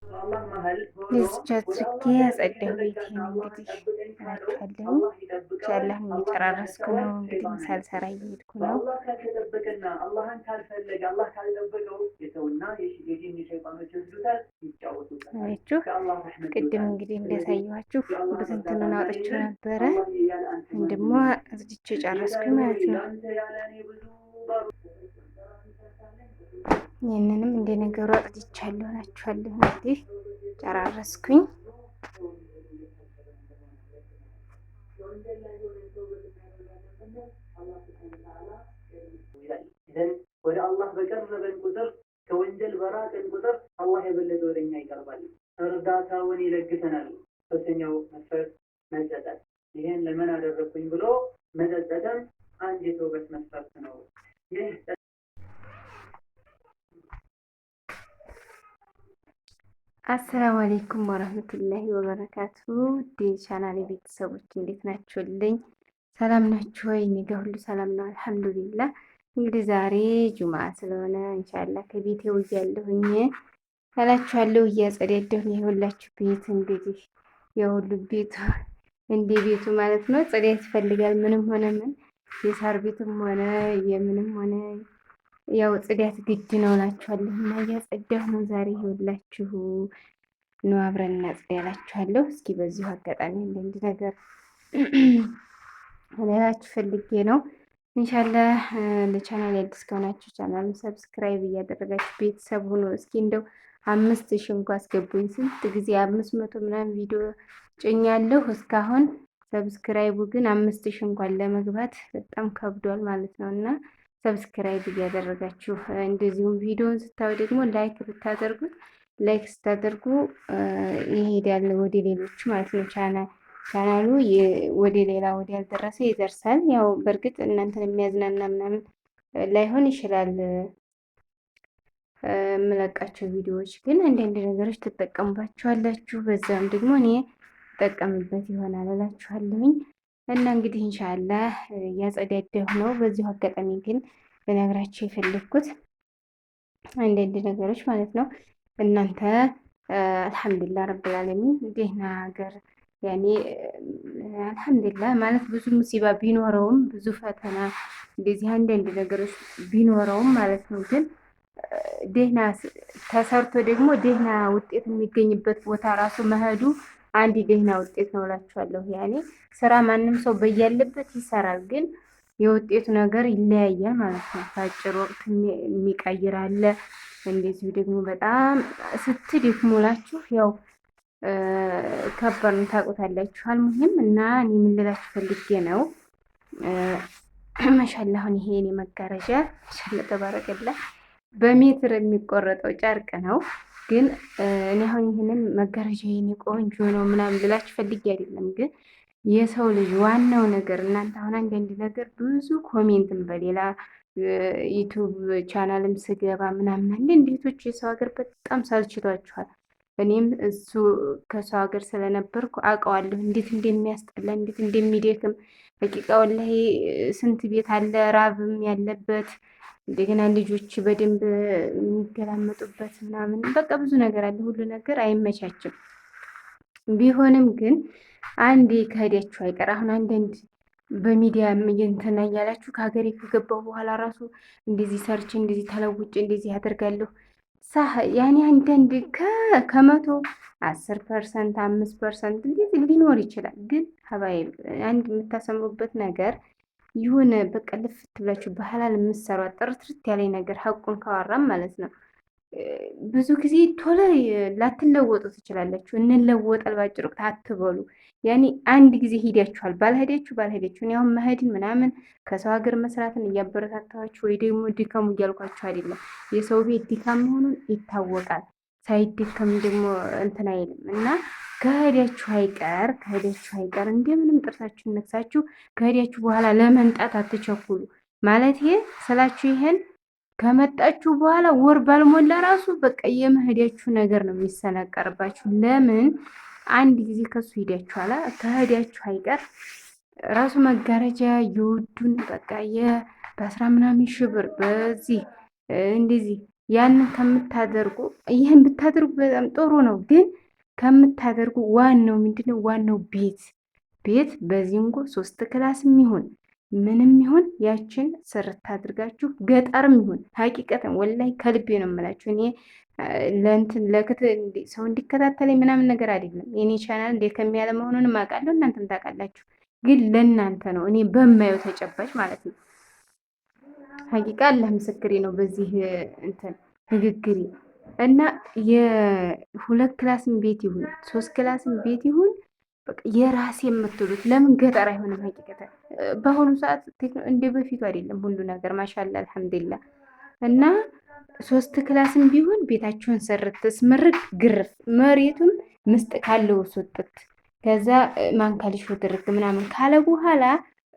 ለዚች አድርጌ ያጸዳሁ ቤቴን እንግዲህ እላችኋለሁ። ኢንሻላህ እየጨራረስኩ ነው እንግዲህ ምሳ ልሰራ እየሄድኩ ነው። አያችሁ ቅድም እንግዲህ እንዳሳየኋችሁ ብትንትኑን አውጥቼው ነበረ። አሁን ደግሞ አጽድቼ ጨረስኩ ማለት ነው። ይህንንም እንደ ነገሩ አጽድቻለሁ እላችኋለሁ። እንግዲህ ጨራረስኩኝ። ወደ አላህ በቀረበን ቁጥር ከወንጀል በራቅን ቁጥር አላህ የበለጠ ወደኛ ይቀርባል፣ እርዳታውን ይለግሰናል። ሶስተኛው መስፈርት መጸጸት። ይህን ለምን አደረግኩኝ ብሎ መጸጸትም አንድ የተውበት መስፈርት ነው። ይህ አሰላሙ አሌይኩም ወረህመቱላሂ ወበረካቱ። ቻናሌ ቤተሰቦች እንዴት ናችሁልኝ? ሰላም ናችሁ ወይ? እኔ ጋ ሁሉ ሰላም ነው አልሐምዱሊላህ። እንግዲህ ዛሬ ጁማ ስለሆነ ኢንሻአላህ ከቤቴ ውያለሁኝ እላችኋለሁ። እያጸዳዳሁ ነው የሁላችሁ ቤት እንግዲህ የሁሉ ቤቱ እንደ ቤቱ ማለት ነው ጽዳት ይፈልጋል። ምንም ሆነ ምን የሳር ቤትም ሆነ የምንም ሆነ ያው ጽዳት ግድ ነው እላችኋለሁ። እና እያጸዳሁ ነው ዛሬ ይኸውላችሁ ነው አብረን እናጽዳ እላችኋለሁ። እስኪ በዚሁ አጋጣሚ አንዳንድ ነገር እላችሁ ፈልጌ ነው። ኢንሻአላህ ለቻናል አዲስ ከሆናችሁ ቻናሉን ሰብስክራይብ እያደረጋችሁ ቤተሰብ ሁኑ። እስኪ እንደው 5000 እንኳን አስገቡኝ። ስንት ጊዜ 500 ምናምን ቪዲዮ ጭኛለሁ እስካሁን ሰብስክራይቡ ግን 5000 እንኳን ለመግባት በጣም ከብዷል ማለት ነው። እና ሰብስክራይብ እያደረጋችሁ እንደዚሁም ቪዲዮውን ስታዩ ደግሞ ላይክ ብታደርጉት ላይክ ስታደርጉ ይሄዳል ወደ ሌሎች ማለት ነው። ቻናሉ ወደ ሌላ ወደ ያልደረሰ ይደርሳል። ያው በእርግጥ እናንተን የሚያዝናና ምናምን ላይሆን ይችላል የምለቃቸው ቪዲዮዎች፣ ግን አንዳንድ ነገሮች ትጠቀሙባቸዋላችሁ። በዛም ደግሞ እኔ ተጠቀምበት ይሆናል እላችኋለሁኝ። እና እንግዲህ ኢንሻአላህ እያጸዳዳሁ ነው። በዚሁ አጋጣሚ ግን በነገራችሁ የፈለግኩት አንዳንድ ነገሮች ማለት ነው። እናንተ አልሐምዱሊላህ ረብል ዓለሚን ደህና ሀገር ያኔ አልሐምዱሊላህ ማለት ብዙ ሙሲባ ቢኖረውም ብዙ ፈተና እንደዚህ አንዳንድ ነገሮች ቢኖረውም ማለት ነው፣ ግን ደህና ተሰርቶ ደግሞ ደህና ውጤት የሚገኝበት ቦታ ራሱ መሄዱ አንድ ደህና ውጤት ነው እላችኋለሁ። ያኔ ስራ ማንም ሰው በያለበት ይሰራል፣ ግን የውጤቱ ነገር ይለያያል ማለት ነው። በአጭር ወቅት የሚቀይር አለ። እንደዚሁ ደግሞ በጣም ስትደክሙላችሁ ያው ከባድ ነው ታውቁታላችሁ። አልሙሂም እና እኔ ምን ልላችሁ ፈልጌ ነው ማሻአላህ አሁን ይሄ የኔ መጋረጃ ማሻአላህ ተባረከላ በሜትር የሚቆረጠው ጨርቅ ነው። ግን እኔ አሁን ይሄንን መጋረጃ የኔ ቆንጆ ነው ምናምን ልላችሁ ፈልጌ አይደለም። ግን የሰው ልጅ ዋናው ነገር እናንተ አሁን አንዳንድ ነገር ብዙ ኮሜንትም በሌላ ዩቱብ ቻናልም ስገባ ምናምን አንዳንድ ቤቶች የሰው ሀገር በጣም ሳልችቷችኋል። እኔም እሱ ከሰው ሀገር ስለነበርኩ አውቀዋለሁ እንዴት እንደሚያስጠላ እንዴት እንደሚደክም። ደቂቃ ወላሂ ስንት ቤት አለ ራብም ያለበት እንደገና ልጆች በደንብ የሚገላመጡበት ምናምን በቃ ብዙ ነገር አለ። ሁሉ ነገር አይመቻችም። ቢሆንም ግን አንዴ ከሄዳችሁ አይቀር አሁን አንዳንድ በሚዲያ እንትን እያላችሁ ከሀገሬ ከገባሁ በኋላ ራሱ እንደዚህ ሰርች እንደዚህ ተለውጭ እንደዚህ ያደርጋለሁ ያኔ አንዳንድ ከመቶ 10% 5% እንደዚህ ሊኖር ይችላል። ግን ሀባይ አንድ የምታሰምሩበት ነገር ይሁን በቃ ልፍት ብላችሁ በሐላል የምትሰሯት ጥርትርት ያለ ነገር ሀቁን ካወራም ማለት ነው። ብዙ ጊዜ ቶሎ ላትለወጡ ትችላላችሁ። እንለወጣል ባጭር ወቅት አትበሉ። ያኔ አንድ ጊዜ ሂዳችኋል ባልሄዳችሁ እኔ አሁን መሄድን ምናምን ከሰው ሀገር መስራትን እያበረታታችሁ ወይ ደግሞ ድካሙ እያልኳችሁ አይደለም። የሰው ቤት ድካም መሆኑን ይታወቃል። ሳይድከም ደግሞ እንትን አይልም እና ከሄዳችሁ አይቀር እንደምንም ጥርሳችሁን ነክሳችሁ ከሄዳችሁ በኋላ ለመምጣት አትቸኩሉ። ማለት ይሄ ስላችሁ ይሄን ከመጣችሁ በኋላ ወር ባልሞላ ራሱ በቃ የመሄዳችሁ ነገር ነው የሚሰነቀርባችሁ። ለምን አንድ ጊዜ ከሱ ሄዳችኋላ ከሄዳችሁ አይቀር ራሱ መጋረጃ የውዱን በቃ በ10 ምናምን ሺህ ብር በዚህ እንደዚህ ያንን ከምታደርጉ ይህን ብታደርጉ በጣም ጥሩ ነው። ግን ከምታደርጉ ዋናው ምንድነው? ዋናው ቤት በዚንጎ 3 ክላስም ይሁን ምንም ይሁን ያችን ስርት አድርጋችሁ ገጠርም ይሁን ሀቂቀትን ወላይ ከልቤ ነው የምላችሁ። እኔ ለእንትን ሰው እንዲከታተለኝ ምናምን ነገር አይደለም። የኔ ቻናል እንዴት ከሚያለ መሆኑን አውቃለሁ፣ እናንተም ታውቃላችሁ። ግን ለእናንተ ነው እኔ በማየው ተጨባጭ ማለት ነው። ሀቂቃ አላህ ምስክሬ ነው በዚህ እንትን ንግግሬ እና የ2 ክላስም ቤት ይሁን 3 ክላስም ቤት ይሁን በቃ የራሴ የምትሉት ለምን ገጠር አይሆንም? ሀቂቀተ በአሁኑ ሰዓት እንደ በፊቱ አይደለም ሁሉ ነገር ማሻላ አልሐምዱሊላ። እና 3 ክላስም ቢሆን ቤታችሁን ሰርት ስምርግ ግርፍ መሬቱም ምስጥ ካለው ወጥት ከዛ ማንካሊሽ ድርግ ምናምን ካለ በኋላ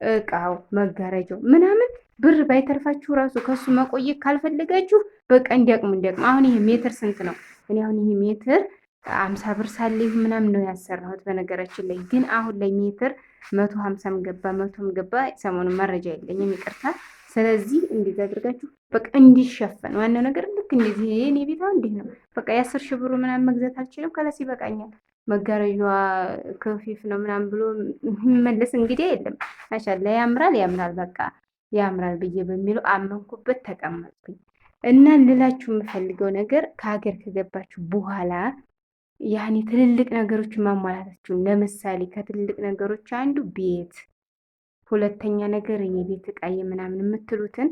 እቃው መጋረጃው ምናምን ብር ባይተርፋችሁ ራሱ ከሱ መቆየት ካልፈለጋችሁ በቃ እንዲያቅሙ አሁን ይሄ ሜትር ስንት ነው? እኔ አሁን ይሄ ሜትር 50 ብር ሳለኝ ምናምን ነው ያሰራሁት። በነገራችን ላይ ግን አሁን ላይ ሜትር 150ም ገባ 100ም ገባ። ሰሞኑን መረጃ የለኝም ይቅርታ። ስለዚህ እንዴት አድርጋችሁ በቃ እንዲሸፈን ዋናው ነገር ልክ እንደዚህ የኔ ቤት አሁን እንዴት ነው በቃ የ10 ሺህ ብሩ ምናምን መግዛት አልችልም። ከላስ ይበቃኛል። መጋረጃዋ ከፊፍ ነው ምናምን ብሎ የሚመለስ እንግዲህ የለም። ማሻአላ ያምራል በቃ ያምራል ብዬ በሚለው አመንኩበት ተቀመጥኩኝ። እና ልላችሁ የምፈልገው ነገር ከሀገር ከገባችሁ በኋላ ያኔ ትልልቅ ነገሮችን ማሟላታችሁን፣ ለምሳሌ ከትልልቅ ነገሮች አንዱ ቤት፣ ሁለተኛ ነገር የቤት እቃ ምናምን የምትሉትን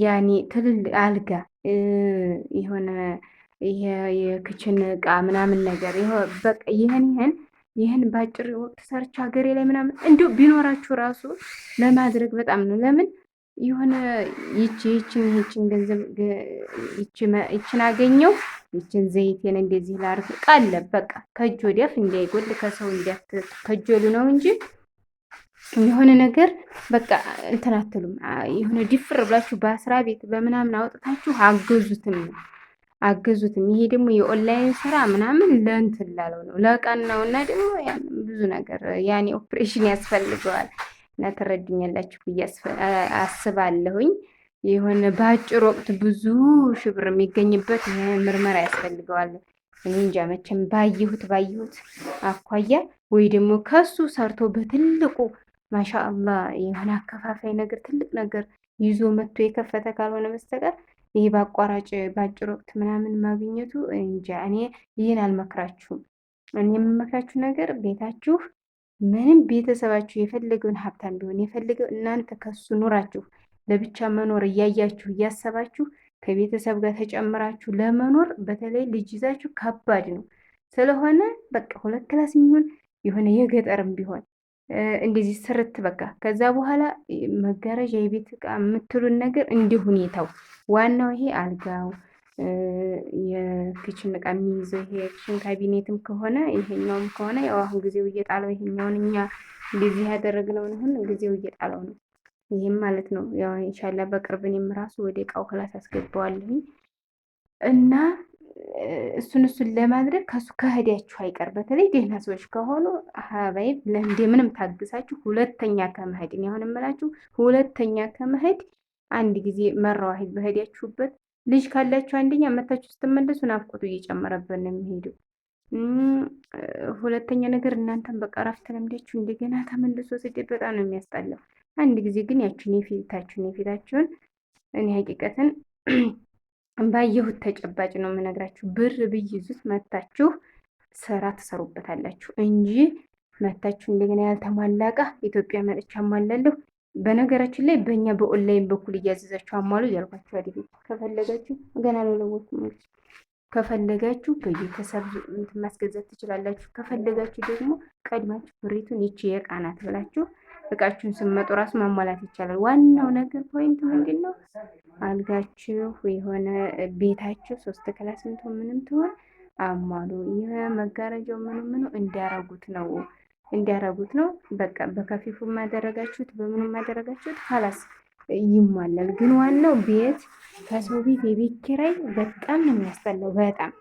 ያኔ ትልልቅ አልጋ የሆነ የክችን እቃ ምናምን ነገር በቃ ይህን በአጭር ወቅት ሰርች ሀገሬ ላይ ምናምን እንዲሁ ቢኖራችሁ ራሱ ለማድረግ በጣም ነው። ለምን የሆነ ይችን ገንዘብ ይችን አገኘው ይችን ዘይቴን እንደዚህ ላርፍ ቃለ በቃ ከእጅ ወዲያፍ እንዳይጎል ከሰው ከጀሉ ነው እንጂ የሆነ ነገር በቃ እንትን አትሉም። የሆነ ዲፍር ብላችሁ በአስራ ቤት በምናምን አውጥታችሁ አገዙትም። ይሄ ደግሞ የኦንላይን ስራ ምናምን ለእንትን ላለው ነው ለቀን ነው እና ደግሞ ብዙ ነገር ያኔ ኦፕሬሽን ያስፈልገዋል እና ትረድኛላችሁ ብዬ አስባለሁኝ። የሆነ በአጭር ወቅት ብዙ ሺህ ብር የሚገኝበት ምርመራ ያስፈልገዋል። እኔ እንጃ መቼም ባየሁት አኳያ ወይ ደግሞ ከሱ ሰርቶ በትልቁ ማሻአላህ የሆነ አከፋፋይ ነገር ትልቅ ነገር ይዞ መጥቶ የከፈተ ካልሆነ በስተቀር ይሄ በአቋራጭ በአጭር ወቅት ምናምን ማግኘቱ እንጃ። እኔ ይህን አልመክራችሁም። እኔ የምመክራችሁ ነገር ቤታችሁ ምንም ቤተሰባችሁ የፈለገውን ሀብታም ቢሆን የፈለገው እናንተ ከሱ ኑራችሁ ለብቻ መኖር እያያችሁ እያሰባችሁ ከቤተሰብ ጋር ተጨምራችሁ ለመኖር በተለይ ልጅ ይዛችሁ ከባድ ነው። ስለሆነ በቃ 2 ክላስ የሚሆን የሆነ የገጠርም ቢሆን እንደዚህ ስርት በቃ ከዛ በኋላ መጋረጃ የቤት እቃ የምትሉን ነገር እንዲህ ሁኔታው ዋናው ይሄ አልጋው የኪችን እቃ የሚይዘው ይሄ ኪችን ካቢኔትም ከሆነ ይሄኛውም ከሆነ ያው አሁን ጊዜው እየጣለው ይሄኛውን እኛ እንደዚህ ያደረግነውን አሁን ጊዜው እየጣለው ነው። ይሄም ማለት ነው ያው ኢንሻአላህ በቅርብ እኔም ራሱ ወደ እቃው ክላስ አስገባዋለሁ እና እሱን ለማድረግ ከሱ ከሄዳችሁ አይቀር በተለይ ደህና ሰዎች ከሆኑ ሀባይ ምንም ታግሳችሁ ሁለተኛ ከመሄድ እኔ አሁን እምላችሁ ሁለተኛ ከመሄድ አንድ ጊዜ መራዋሂድ በሄዳችሁበት ልጅ ካላችሁ አንደኛ መታችሁ ስትመለሱ ናፍቆቱ እየጨመረበት ነው የሚሄደው። ሁለተኛ ነገር እናንተም በቃ እረፍት ለምዳችሁ እንደገና ተመልሶ ስደት በጣም ነው የሚያስጠላው። አንድ ጊዜ ግን ያችሁን የፊታችሁን እኔ ሀቂቀትን ባየሁት ተጨባጭ ነው የምነግራችሁ። ብር ብይዙት መታችሁ ስራ ትሰሩበታላችሁ እንጂ መታችሁ እንደገና ያልተሟላ እቃ ኢትዮጵያ መጥቻ አሟላለሁ። በነገራችን ላይ በእኛ በኦንላይን በኩል እያዘዛችሁ አሟሉ እያልኳችሁ አይደል? ከፈለጋችሁ ገና ለለወኩም ከፈለጋችሁ በቤተሰብ ማስገዛት ትችላላችሁ። ከፈለጋችሁ ደግሞ ቀድማችሁ ብሬቱን ይቺ የእቃ ናት ብላችሁ እቃችሁን ስመጡ ራሱ ማሟላት ይቻላል። ዋናው ነገር ፖይንት ምንድን ነው? አልጋችሁ የሆነ ቤታችሁ 3 ክላስ ምንም ትሆን አሟሉ። ይህ መጋረጃው ምኑ እንዲያረጉት ነው። በቃ በከፊፉ ማደረጋችሁት በምንም ማደረጋችሁት ካላስ ይሟላል። ግን ዋናው ቤት ከሰው ቤት የቤት ኪራይ በጣም ነው የሚያስጠላው በጣም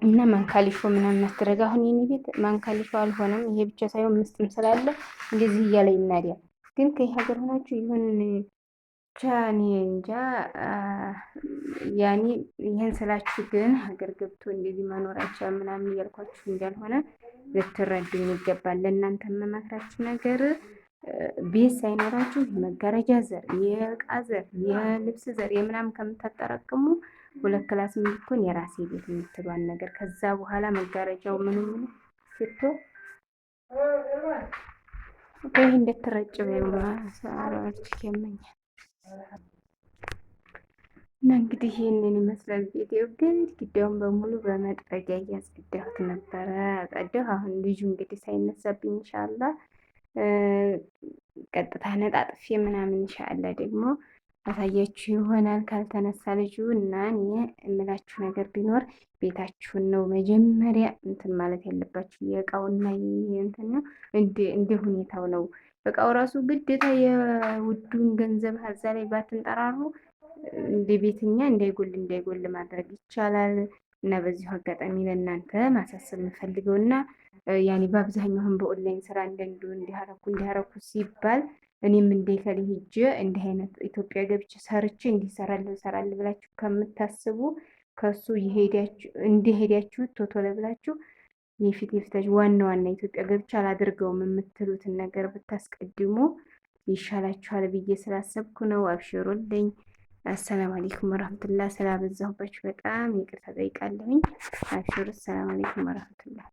እና ማንካሊሾ ምናምን ማስተረጋ አሁን የኔ ቤት ማንካሊሾ አልሆነም። ይሄ ብቻ ሳይሆን ምስጥም ስላለ እንደዚህ እያለ ይናዲያል። ግን ከሀገር ሆናችሁ ይሁን ብቻ እኔ እንጃ ያኔ ይህን ስላችሁ ግን ሀገር ገብቶ እንደዚህ መኖር አይቻልም ምናምን እያልኳችሁ እንዳልሆነ ልትረዱኝ ይገባል። ለእናንተ የምመክራችሁ ነገር ቤት ሳይኖራችሁ የመጋረጃ ዘር፣ የእቃ ዘር፣ የልብስ ዘር የምናምን ከምታጠራቅሙ 2 ክላስ ቢሆን የራሴ ቤት የምትሏን ነገር ከዛ በኋላ መጋረጃው ምን ሽቶ ይህ እንደተረጭ በማሳራዎች ይመኛል። እና እንግዲህ ይህንን ይመስላል ቪዲዮ። ግን ግድግዳውን በሙሉ በመጥረጊያ እያጸዳሁት ነበረ። አጸዳሁ። አሁን ልጁ እንግዲህ ሳይነሳብኝ ኢንሻአላ ቀጥታ ነጣጥፌ ምናምን ኢንሻአላ ደግሞ አሳያችሁ ይሆናል ካልተነሳ ልጁ። እና እኔ የምላችሁ ነገር ቢኖር ቤታችሁን ነው መጀመሪያ እንትን ማለት ያለባችሁ። የእቃውና እንትን ነው እንደ ሁኔታው ነው። እቃው ራሱ ግዴታ የውዱን ገንዘብ ሀዛ ላይ ባትንጠራሩ እንደ ቤትኛ እንዳይጎል ማድረግ ይቻላል። እና በዚሁ አጋጣሚ ለእናንተ ማሳሰብ የምፈልገው እና ያኔ በአብዛኛው አሁን በኦንላይን ስራ እንደንዱ እንዲያረኩ ሲባል እኔም እንደከለ ሂጄ እንዲህ አይነት ኢትዮጵያ ገብቼ ሰርቼ እንዲሰራል ብላችሁ ከምታስቡ ከሱ እንደሄዳችሁ ቶሎ ብላችሁ የፊታችሁ ዋና ኢትዮጵያ ገብቼ አላደርገውም የምትሉትን ነገር ብታስቀድሙ ይሻላችኋል ብዬ ስላሰብኩ ነው። አብሽሩልኝ። አሰላሙ አለይኩም ወራህመቱላህ። ስላበዛሁባችሁ በጣም ይቅርታ ጠይቃለሁኝ። አብሽሩ። ሰላም አለይኩም ወራህመቱላህ።